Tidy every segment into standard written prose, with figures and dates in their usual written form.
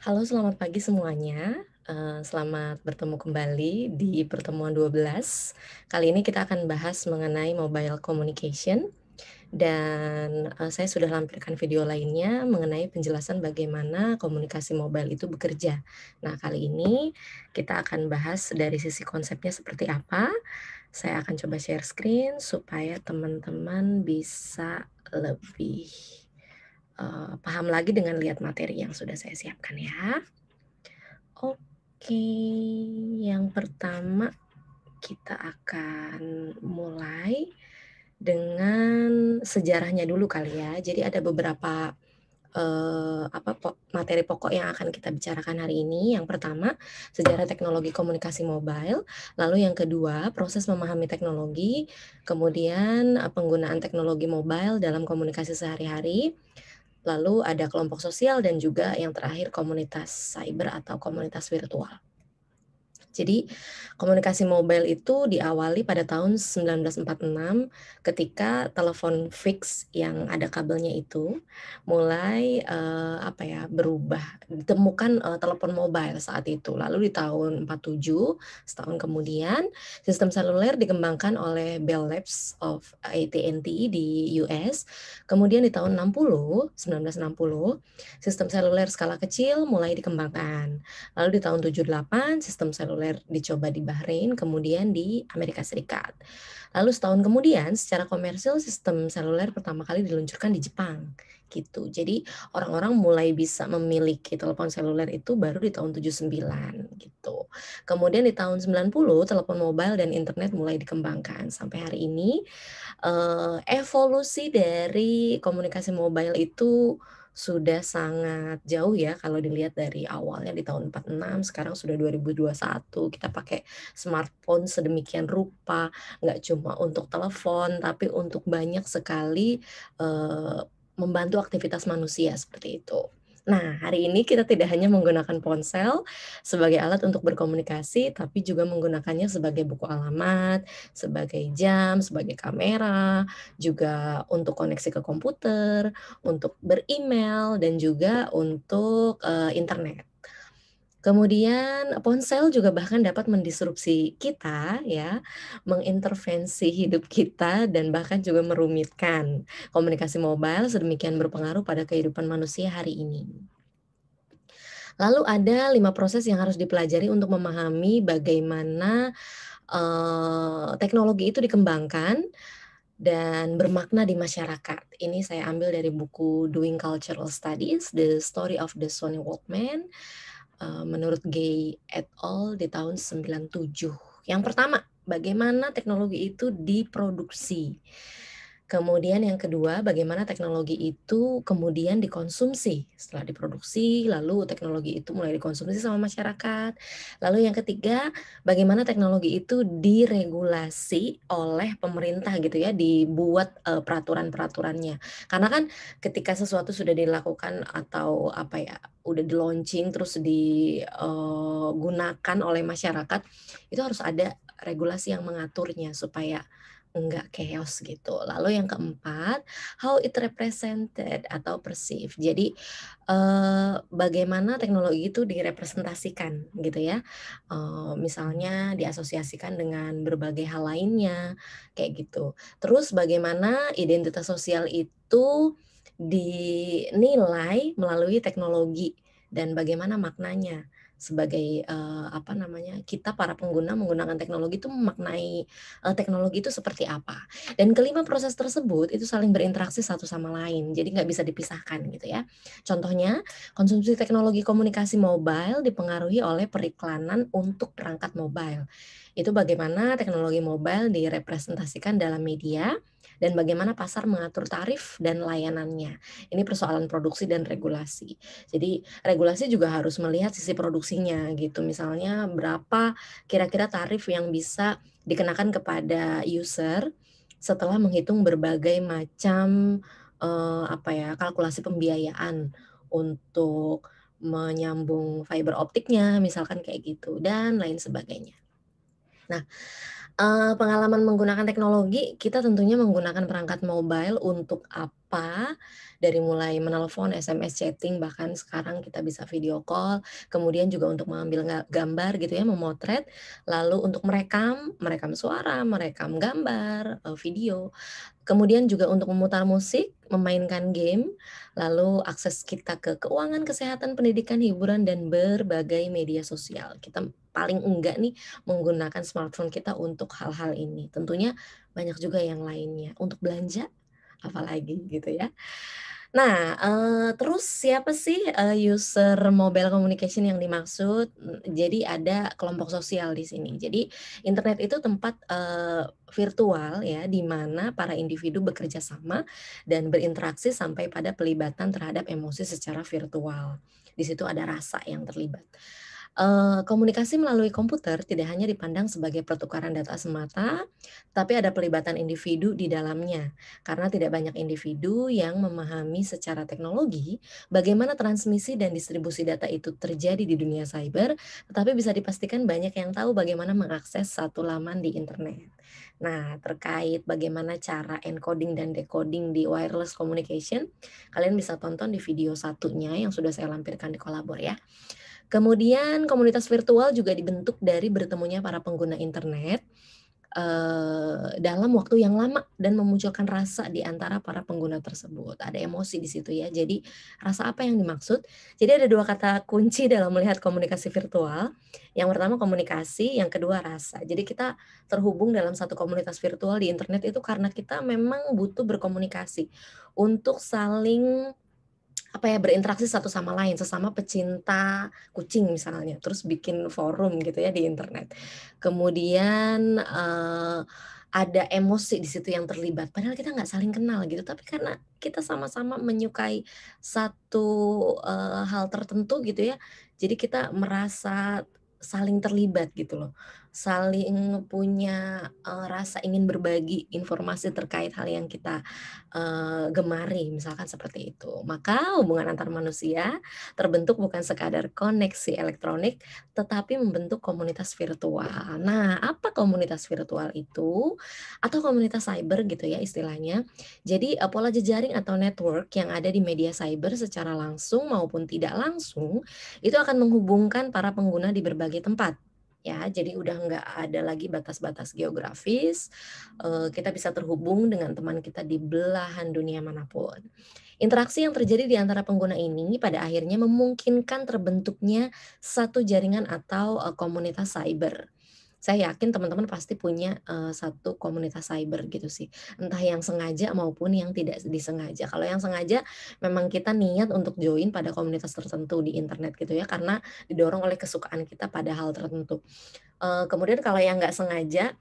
Halo, selamat pagi semuanya. Selamat bertemu kembali di pertemuan 12. Kali ini kita akan bahas mengenai mobile communication dan, saya sudah lampirkan video lainnya mengenai penjelasan bagaimana komunikasi mobile itu bekerja. Nah, kali ini kita akan bahas dari sisi konsepnya seperti apa. Saya akan coba share screen supaya teman-teman bisa lebih, paham lagi dengan lihat materi yang sudah saya siapkan ya. Oke, yang pertama kita akan mulai dengan sejarahnya dulu kali ya. Jadi ada beberapa, materi pokok yang akan kita bicarakan hari ini. Yang pertama, sejarah teknologi komunikasi mobile, lalu yang kedua, proses memahami teknologi, kemudian, penggunaan teknologi mobile dalam komunikasi sehari-hari, lalu ada kelompok sosial dan juga yang terakhir komunitas cyber atau komunitas virtual. Jadi, komunikasi mobile itu diawali pada tahun 1946 ketika telepon fix yang ada kabelnya itu mulai, berubah, ditemukan, telepon mobile saat itu. Lalu di tahun 47, setahun kemudian, sistem seluler dikembangkan oleh Bell Labs of AT&T di US. Kemudian di tahun 1960, sistem seluler skala kecil mulai dikembangkan. Lalu di tahun 78 sistem seluler dicoba di Bahrain, kemudian di Amerika Serikat. Lalu setahun kemudian secara komersil sistem seluler pertama kali diluncurkan di Jepang, gitu. Jadi orang-orang mulai bisa memiliki telepon seluler itu baru di tahun 79 gitu. Kemudian di tahun 90 telepon mobile dan internet mulai dikembangkan. Sampai hari ini, evolusi dari komunikasi mobile itu sudah sangat jauh ya kalau dilihat dari awalnya di tahun 46, sekarang sudah 2021, kita pakai smartphone sedemikian rupa, nggak cuma untuk telepon, tapi untuk banyak sekali, eee, membantu aktivitas manusia, seperti itu. Nah, hari ini kita tidak hanya menggunakan ponsel sebagai alat untuk berkomunikasi, tapi juga menggunakannya sebagai buku alamat, sebagai jam, sebagai kamera, juga untuk koneksi ke komputer, untuk beremail dan juga untuk, internet. Kemudian ponsel juga bahkan dapat mendisrupsi kita ya, mengintervensi hidup kita dan bahkan juga merumitkan. Komunikasi mobile sedemikian berpengaruh pada kehidupan manusia hari ini. Lalu ada 5 proses yang harus dipelajari untuk memahami bagaimana, teknologi itu dikembangkan dan bermakna di masyarakat. Ini saya ambil dari buku Doing Cultural Studies: The Story of the Sony Walkman, menurut Gay et al. Di tahun 97. Yang pertama, bagaimana teknologi itu diproduksi. Kemudian yang kedua, bagaimana teknologi itu kemudian dikonsumsi. Setelah diproduksi, lalu teknologi itu mulai dikonsumsi sama masyarakat. Lalu yang ketiga, bagaimana teknologi itu diregulasi oleh pemerintah gitu ya, dibuat, peraturan-peraturannya. Karena kan ketika sesuatu sudah dilakukan atau udah di-launching terus digunakan oleh masyarakat, itu harus ada regulasi yang mengaturnya supaya enggak chaos gitu. Lalu yang keempat, how it represented atau perceived. Jadi, bagaimana teknologi itu direpresentasikan gitu ya, misalnya diasosiasikan dengan berbagai hal lainnya, kayak gitu. Terus bagaimana identitas sosial itu dinilai melalui teknologi dan bagaimana maknanya sebagai, kita para pengguna menggunakan teknologi itu memaknai, teknologi itu seperti apa. Dan kelima proses tersebut itu saling berinteraksi satu sama lain, jadi nggak bisa dipisahkan gitu ya. Contohnya, konsumsi teknologi komunikasi mobile dipengaruhi oleh periklanan untuk perangkat mobile. Itu bagaimana teknologi mobile direpresentasikan dalam media dan bagaimana pasar mengatur tarif dan layanannya. Ini persoalan produksi dan regulasi. Jadi regulasi juga harus melihat sisi produksinya gitu, misalnya berapa kira-kira tarif yang bisa dikenakan kepada user setelah menghitung berbagai macam, kalkulasi pembiayaan untuk menyambung fiber optiknya, misalkan kayak gitu, dan lain sebagainya. Nah, pengalaman menggunakan teknologi, kita tentunya menggunakan perangkat mobile untuk apa? apa, dari mulai menelpon, SMS, chatting, bahkan sekarang kita bisa video call, kemudian juga untuk mengambil gambar gitu ya, memotret, lalu untuk merekam, merekam suara, merekam gambar, video, kemudian juga untuk memutar musik, memainkan game, lalu akses kita ke keuangan, kesehatan, pendidikan, hiburan, dan berbagai media sosial. Kita paling enggak nih menggunakan smartphone kita untuk hal-hal ini. Tentunya banyak juga yang lainnya. Untuk belanja, apalagi gitu ya. Nah, terus siapa sih, user mobile communication yang dimaksud? Jadi ada kelompok sosial di sini. Jadi internet itu tempat, virtual ya, di mana para individu bekerja sama dan berinteraksi sampai pada pelibatan terhadap emosi secara virtual. Di situ ada rasa yang terlibat. Komunikasi melalui komputer tidak hanya dipandang sebagai pertukaran data semata, tapi ada pelibatan individu di dalamnya. Karena tidak banyak individu yang memahami secara teknologi bagaimana transmisi dan distribusi data itu terjadi di dunia cyber, tetapi bisa dipastikan banyak yang tahu bagaimana mengakses satu laman di internet. Nah, terkait bagaimana cara encoding dan decoding di wireless communication, kalian bisa tonton di video satunya yang sudah saya lampirkan di Kolabor ya. Kemudian komunitas virtual juga dibentuk dari bertemunya para pengguna internet, dalam waktu yang lama dan memunculkan rasa di antara para pengguna tersebut. Ada emosi di situ ya. Jadi rasa apa yang dimaksud? Jadi ada 2 kata kunci dalam melihat komunikasi virtual. Yang pertama komunikasi, yang kedua rasa. Jadi kita terhubung dalam satu komunitas virtual di internet itu karena kita memang butuh berkomunikasi untuk saling apa ya, berinteraksi satu sama lain, sesama pecinta kucing misalnya, terus bikin forum gitu ya di internet. Kemudian, ada emosi di situ yang terlibat, padahal kita nggak saling kenal gitu, tapi karena kita sama-sama menyukai satu, hal tertentu gitu ya, jadi kita merasa saling terlibat gitu loh, saling punya, rasa ingin berbagi informasi terkait hal yang kita gemari, misalkan seperti itu. Maka hubungan antar manusia terbentuk bukan sekadar koneksi elektronik, tetapi membentuk komunitas virtual. Nah, apa komunitas virtual itu? Atau komunitas cyber gitu ya istilahnya. Jadi, pola jejaring atau network yang ada di media cyber secara langsung maupun tidak langsung, itu akan menghubungkan para pengguna di berbagai tempat. Ya, jadi udah nggak ada lagi batas-batas geografis, kita bisa terhubung dengan teman kita di belahan dunia manapun. Interaksi yang terjadi di antara pengguna ini pada akhirnya memungkinkan terbentuknya satu jaringan atau, komunitas cyber. Saya yakin teman-teman pasti punya, satu komunitas cyber gitu sih, entah yang sengaja maupun yang tidak disengaja. Kalau yang sengaja memang kita niat untuk join pada komunitas tertentu di internet gitu ya, karena didorong oleh kesukaan kita pada hal tertentu. Kemudian kalau yang nggak sengaja,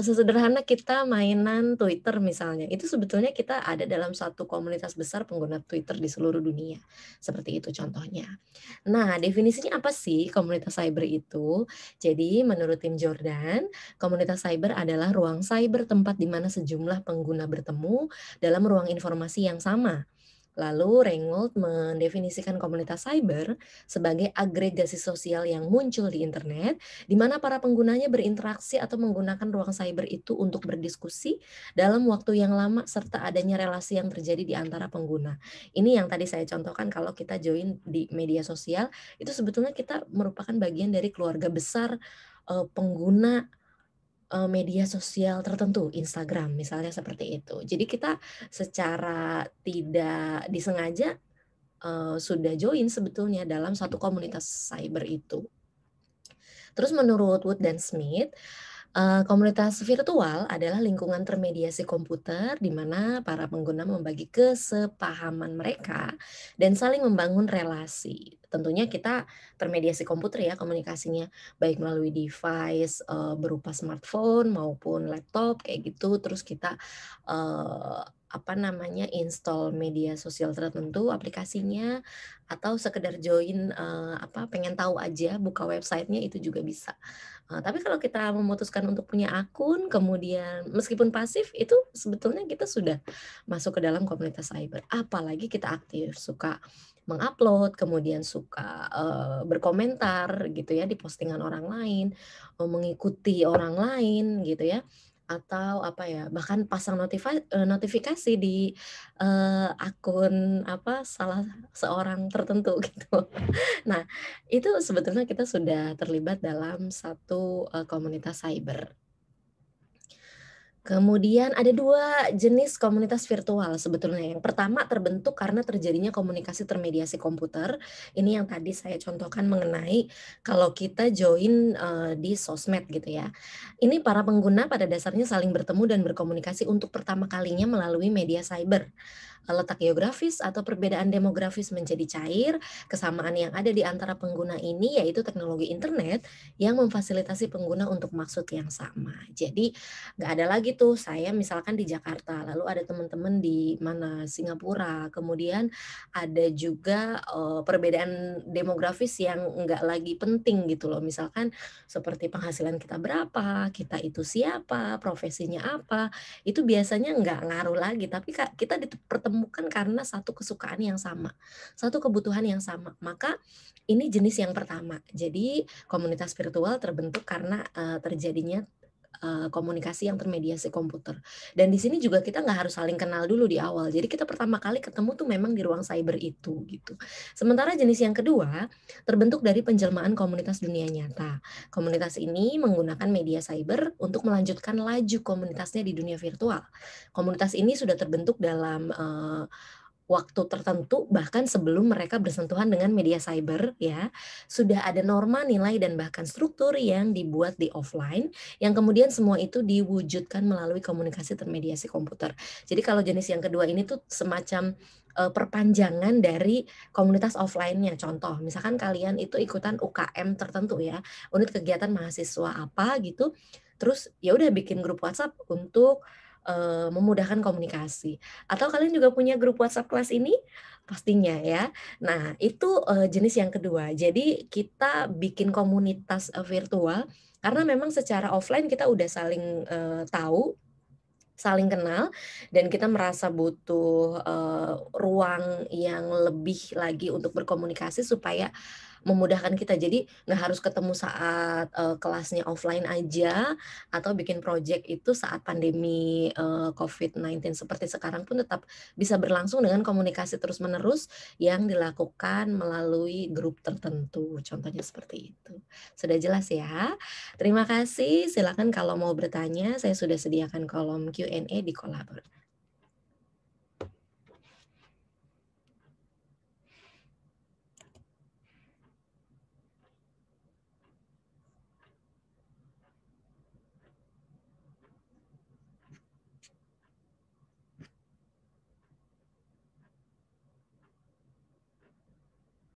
sesederhana kita mainan Twitter misalnya, itu sebetulnya kita ada dalam satu komunitas besar pengguna Twitter di seluruh dunia, seperti itu contohnya. Nah, definisinya apa sih komunitas cyber itu? Jadi menurut tim Jordan, komunitas cyber adalah ruang cyber tempat di mana sejumlah pengguna bertemu dalam ruang informasi yang sama. Lalu Reingold mendefinisikan komunitas cyber sebagai agregasi sosial yang muncul di internet, di mana para penggunanya berinteraksi atau menggunakan ruang cyber itu untuk berdiskusi dalam waktu yang lama serta adanya relasi yang terjadi di antara pengguna. Ini yang tadi saya contohkan kalau kita join di media sosial, itu sebetulnya kita merupakan bagian dari keluarga besar, pengguna media sosial tertentu, Instagram misalnya seperti itu. Jadi kita secara tidak disengaja, sudah join sebetulnya dalam satu komunitas cyber itu. Terus menurut Wood dan Smith, komunitas virtual adalah lingkungan termediasi komputer di mana para pengguna membagi kesepahaman mereka dan saling membangun relasi. Tentunya kita termediasi komputer ya komunikasinya, baik melalui device, berupa smartphone maupun laptop kayak gitu, terus kita, apa namanya, install media sosial tertentu aplikasinya, atau sekedar join, apa, pengen tahu aja buka websitenya itu juga bisa. Tapi kalau kita memutuskan untuk punya akun, kemudian meskipun pasif, itu sebetulnya kita sudah masuk ke dalam komunitas cyber. Apalagi kita aktif, suka mengupload, kemudian suka, berkomentar gitu ya di postingan orang lain, mengikuti orang lain gitu ya. atau apa ya, bahkan pasang notifikasi di, akun apa, salah seorang tertentu gitu. Nah, itu sebetulnya kita sudah terlibat dalam satu, komunitas cyber. Kemudian ada 2 jenis komunitas virtual sebetulnya. Yang pertama terbentuk karena terjadinya komunikasi termediasi komputer. Ini yang tadi saya contohkan mengenai kalau kita join, di sosmed gitu ya. Ini para pengguna pada dasarnya saling bertemu dan berkomunikasi untuk pertama kalinya melalui media cyber. Letak geografis atau perbedaan demografis menjadi cair, kesamaan yang ada di antara pengguna ini yaitu teknologi internet yang memfasilitasi pengguna untuk maksud yang sama. Jadi nggak ada lagi tuh saya misalkan di Jakarta, lalu ada teman-teman di mana, Singapura, kemudian ada juga, perbedaan demografis yang nggak lagi penting gitu loh. Misalkan seperti penghasilan kita berapa, kita itu siapa, profesinya apa, itu biasanya nggak ngaruh lagi, tapi kita dipertemukan karena satu kesukaan yang sama, satu kebutuhan yang sama. Maka ini jenis yang pertama. Jadi komunitas virtual terbentuk karena, terjadinya komunikasi yang termediasi komputer. Dan di sini juga kita nggak harus saling kenal dulu di awal. Jadi kita pertama kali ketemu tuh memang di ruang cyber itu, gitu. Sementara jenis yang kedua, terbentuk dari penjelmaan komunitas dunia nyata. Komunitas ini menggunakan media cyber untuk melanjutkan laju komunitasnya di dunia virtual. Komunitas ini sudah terbentuk dalam, waktu tertentu, bahkan sebelum mereka bersentuhan dengan media cyber ya, sudah ada norma, nilai, dan bahkan struktur yang dibuat di offline, yang kemudian semua itu diwujudkan melalui komunikasi termediasi komputer. Jadi kalau jenis yang kedua ini tuh semacam, perpanjangan dari komunitas offline-nya. Contoh, misalkan kalian itu ikutan UKM tertentu ya, unit kegiatan mahasiswa apa gitu, terus ya udah bikin grup WhatsApp untuk, memudahkan komunikasi. Atau kalian juga punya grup WhatsApp kelas ini? Pastinya ya. Nah, itu, jenis yang kedua. Jadi kita bikin komunitas, virtual karena memang secara offline kita udah saling, tahu, saling kenal, dan kita merasa butuh, ruang yang lebih lagi untuk berkomunikasi supaya memudahkan kita. Jadi nggak harus ketemu saat, kelasnya offline aja, atau bikin project itu saat pandemi, COVID-19 seperti sekarang pun tetap bisa berlangsung dengan komunikasi terus-menerus yang dilakukan melalui grup tertentu, contohnya seperti itu. Sudah jelas ya? Terima kasih, silakan kalau mau bertanya, saya sudah sediakan kolom Q&A di Kolabor.